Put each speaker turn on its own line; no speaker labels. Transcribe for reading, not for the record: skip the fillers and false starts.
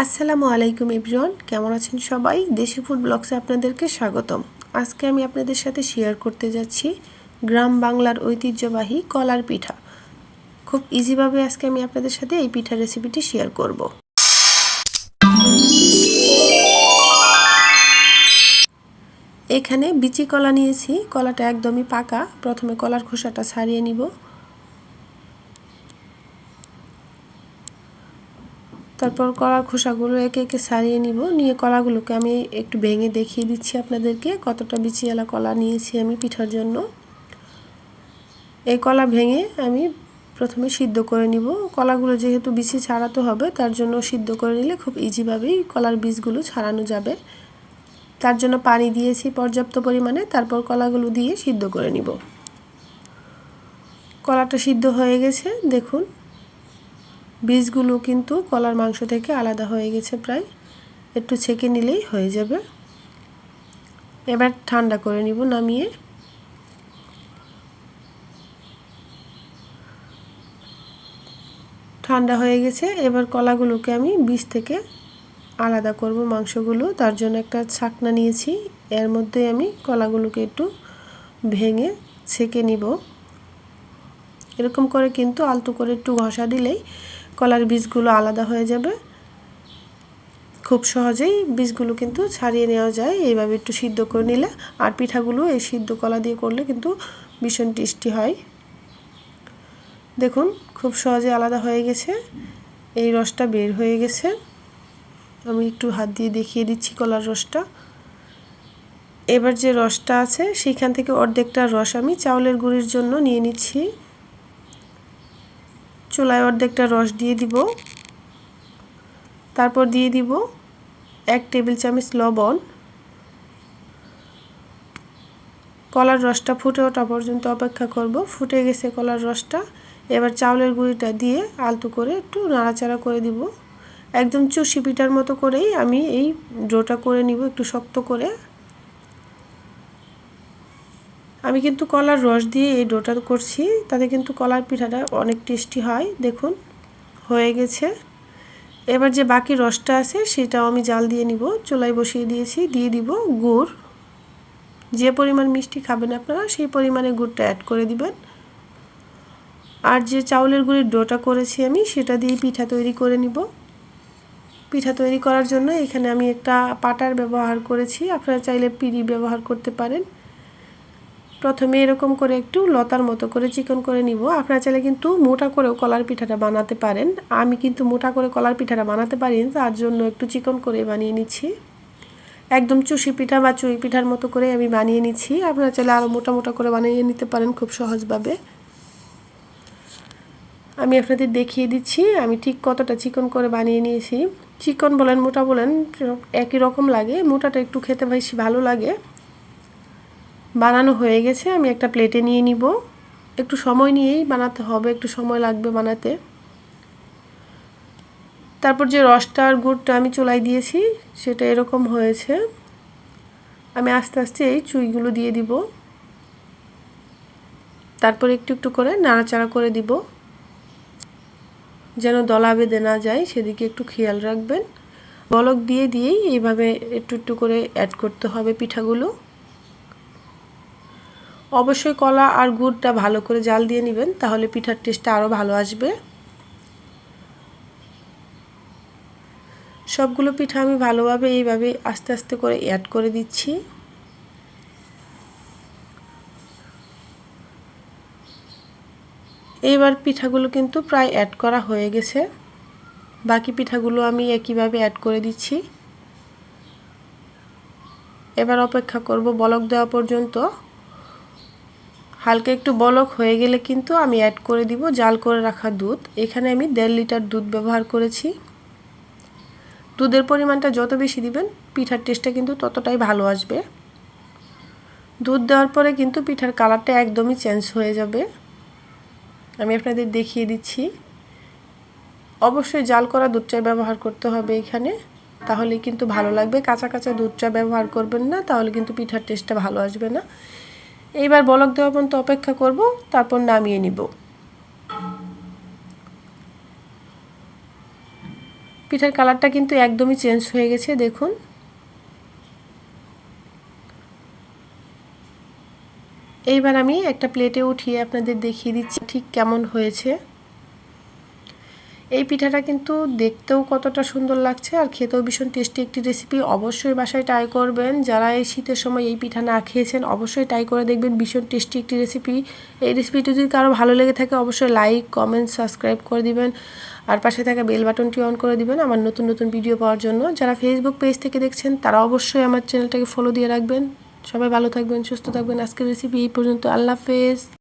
আসসালামু আলাইকুম এভরিওয়ান, কেমন আছেন সবাই? দেশি ফুড ব্লগসে আপনাদেরকে স্বাগতম। আজকে আমি আপনাদের সাথে শেয়ার করতে যাচ্ছি গ্রাম বাংলার ঐতিহ্যবাহী কলার পিঠা। খুব ইজিভাবে আজকে আমি আপনাদের সাথে এই পিঠার রেসিপিটি শেয়ার করব। এখানে বিচি কলা নিয়েছি, কলাটা একদমই পাকা। প্রথমে কলার খোসাটা ছাড়িয়ে নিব। তারপর কলার খোসাগুলো একে একে ছাড়িয়ে নিব। নিয়ে কলাগুলোকে আমি একটু ভেঙে দেখিয়ে দিচ্ছি আপনাদেরকে কতটা বিচিওয়ালা কলা নিয়েছি আমি পিঠার জন্য। এই কলা ভেঙে আমি প্রথমে সিদ্ধ করে নিব। কলাগুলো যেহেতু বিচি ছাড়াতে হবে, তার জন্য সিদ্ধ করে নিলে খুব ইজিভাবেই কলার বীজগুলো ছাড়ানো যাবে। তার জন্য পানি দিয়েছি পর্যাপ্ত পরিমাণে, তারপর কলাগুলো দিয়ে সিদ্ধ করে নিব। কলাটা সিদ্ধ হয়ে গেছে, দেখুন বীজগুলো কিন্তু কলার মাংস থেকে আলাদা হয়ে গেছে প্রায়। একটু ছেঁকে নিলেই হয়ে যাবে। এবার ঠান্ডা করে নিব নামিয়ে। ঠান্ডা হয়ে গেছে, এবার কলাগুলোকে আমি বীজ থেকে আলাদা করব মাংসগুলো। তার জন্য একটা ছাকনা নিয়েছি, এর মধ্যে আমি কলাগুলোকে একটু ভেঙে ছেঁকে নিব। এরকম করে কিন্তু আলতো করে একটু ঘষা দিলেই কলার বীজগুলো আলাদা হয়ে যাবে। খুব সহজেই বীজগুলো কিন্তু ছাড়িয়ে নেওয়া যায় এইভাবে একটু সিদ্ধ করে নিলে। আর পিঠাগুলো এই সিদ্ধ কলা দিয়ে করলে কিন্তু ভীষণ টেস্টি হয়। দেখুন খুব সহজে আলাদা হয়ে গেছে, এই রসটা বের হয়ে গেছে। আমি একটু হাত দিয়ে দেখিয়ে দিচ্ছি কলার রসটা। এবার যে রসটা আছে সেইখান থেকে অর্ধেকটা রস আমি চাউলের গুঁড়ির জন্য নিয়ে নিচ্ছি। চুলায় অর্ধেকটা রস দিয়ে দিব। তারপর দিয়ে দিব 1 টেবিল চামচ লবণ। কলার রসটা ফুটে ওঠা পর্যন্ত অপেক্ষা করব। ফুটে গেছে কলার রসটা। এবার চাউলের গুঁড়িটা দিয়ে আলতো করে একটু নাড়াচাড়া করে দিব। একদম চুষি পিঠার মতো করেই আমি এই ডোটা করে নিব, একটু শক্ত করে। আমি কিন্তু কলার রস দিয়ে এই ডোটা করছি, তাতে কিন্তু কলার পিঠাটা অনেক টেস্টি হয়। দেখুন হয়ে গেছে। এবার যে বাকি রসটা আছে সেটাও আমি জাল দিয়ে নিব। চুলায় বসিয়ে দিয়েছি। দিয়ে দিব গুড়। যে পরিমাণ মিষ্টি খাবেন আপনারা সেই পরিমাণে গুড়টা অ্যাড করে দিবেন। আর যে চাউলের গুঁড়ির ডোটা করেছি আমি, সেটা দিয়ে পিঠা তৈরি করে নিব। পিঠা তৈরি করার জন্য এখানে আমি একটা পাটার ব্যবহার করেছি, আপনারা চাইলে পিঁড়ি ব্যবহার করতে পারেন। প্রথমে এরকম করে একটু লতার মতো করে চিকন করে নিব। আপনারা চাইলে কিন্তু মোটা করেও কলার পিঠাটা বানাতে পারেন। আমি কিন্তু মোটা করে কলার পিঠাটা বানাতে পারি না, তার জন্য একটু চিকন করে বানিয়ে নিচ্ছি। একদম চুষি পিঠা বা চুই পিঠার মতো করে আমি বানিয়ে নিচ্ছি। আপনারা চাইলে আরও মোটা মোটা করে বানিয়ে নিতে পারেন খুব সহজভাবে। আমি আপনাদের দেখিয়ে দিচ্ছি আমি ঠিক কতটা চিকন করে বানিয়ে নিয়েছি। চিকন বলেন মোটা বলেন একই রকম লাগে, মোটাটা একটু খেতে বেশি ভালো লাগে। বানানো হয়ে গেছে, আমি একটা প্লেটে নিয়ে নিব। একটু সময় নিয়েই বানাতে হবে, একটু সময় লাগবে বানাতে। তারপর যে রসটা আর গুড়টা আমি চুলায় দিয়েছি সেটা এরকম হয়েছে। আমি আস্তে আস্তে এই চুইগুলো দিয়ে দিব। তারপর একটু একটু করে নাড়াচাড়া করে দিব, যেন দলা বেঁধে না যায় সেদিকে একটু খেয়াল রাখবেন। বলক দিয়ে দিয়েই এইভাবে একটু একটু করে অ্যাড করতে হবে পিঠাগুলো। অবশ্যই কলা আর গুড়টা ভালো করে জাল দিয়ে নেবেন, তাহলে পিঠার টেস্টটা আরও ভালো আসবে। সবগুলো পিঠা আমি ভালোভাবে এইভাবে আস্তে আস্তে করে অ্যাড করে দিচ্ছি। এইবার পিঠাগুলো কিন্তু প্রায় অ্যাড করা হয়ে গেছে। বাকি পিঠাগুলো আমি একইভাবে অ্যাড করে দিচ্ছি। এবার অপেক্ষা করব বলক দেওয়া পর্যন্ত। হালকা একটু বলক হয়ে গেলে কিন্তু আমি অ্যাড করে দিব জাল করে রাখা দুধ। এখানে আমি 1.5 লিটার দুধ ব্যবহার করেছি। দুধের পরিমাণটা যত বেশি দিবেন পিঠার টেস্টটা কিন্তু ততটাই ভালো আসবে। দুধ দেওয়ার পরে কিন্তু পিঠার কালারটা একদমই চেঞ্জ হয়ে যাবে। আমি আপনাদের দেখিয়ে দিচ্ছি। অবশ্যই জাল করা দুধটা ব্যবহার করতে হবে এখানে, তাহলে কিন্তু ভালো লাগবে। কাঁচা কাঁচা দুধটা ব্যবহার করবেন না, তাহলে কিন্তু পিঠার টেস্টটা ভালো আসবে না। এইবার বলক দেওয়া পর্যন্ত অপেক্ষা করব, তারপর নামিয়ে নিব। পিঠার কালারটা কিন্তু একদমই চেঞ্জ হয়ে গেছে দেখুন। এইবার আমি একটা প্লেটে উঠিয়ে আপনাদের দেখিয়ে দিচ্ছি ঠিক কেমন হয়েছে। এই পিঠাটা কিন্তু দেখতেও কতটা সুন্দর লাগছে আর খেতেও ভীষণ টেস্টি একটি রেসিপি। অবশ্যই বাসায় ট্রাই করবেন। যারা এই শীতের সময় এই পিঠা না খেয়েছেন অবশ্যই ট্রাই করে দেখবেন, ভীষণ টেস্টি একটি রেসিপি। এই রেসিপিটি যদি কারো ভালো লেগে থাকে অবশ্যই লাইক, কমেন্ট, সাবস্ক্রাইব করে দিবেন আর পাশে থাকা বেল বাটনটি অন করে দিবেন আমার নতুন নতুন ভিডিও পাওয়ার জন্য। যারা ফেসবুক পেজ থেকে দেখছেন তারা অবশ্যই আমার চ্যানেলটাকে ফলো দিয়ে রাখবেন। সবাই ভালো থাকবেন, সুস্থ থাকবেন। আজকের রেসিপি এই পর্যন্ত। আল্লাহ হাফেজ।